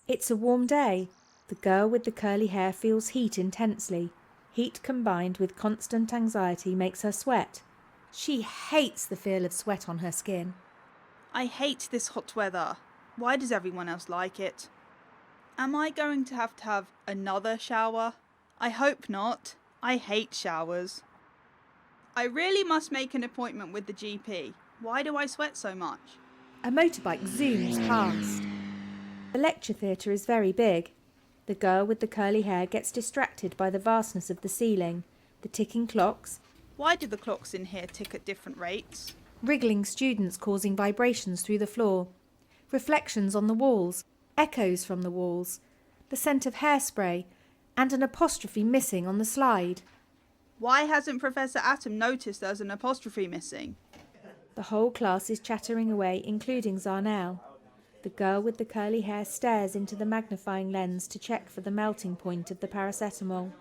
It's a warm day. The girl with the curly hair feels heat intensely. Heat combined with constant anxiety makes her sweat. She hates the feel of sweat on her skin. I hate this hot weather. Why does everyone else like it? Am I going to have another shower? I hope not. I hate showers. I really must make an appointment with the GP. Why do I sweat so much? A motorbike zooms past. The lecture theatre is very big. The girl with the curly hair gets distracted by the vastness of the ceiling, the ticking clocks. Why do the clocks in here tick at different rates? Wriggling students causing vibrations through the floor. Reflections on the walls, echoes from the walls, the scent of hairspray, and an apostrophe missing on the slide. Why hasn't Professor Atom noticed there's an apostrophe missing? The whole class is chattering away, including Zarnell. The girl with the curly hair stares into the magnifying lens to check for the melting point of the paracetamol.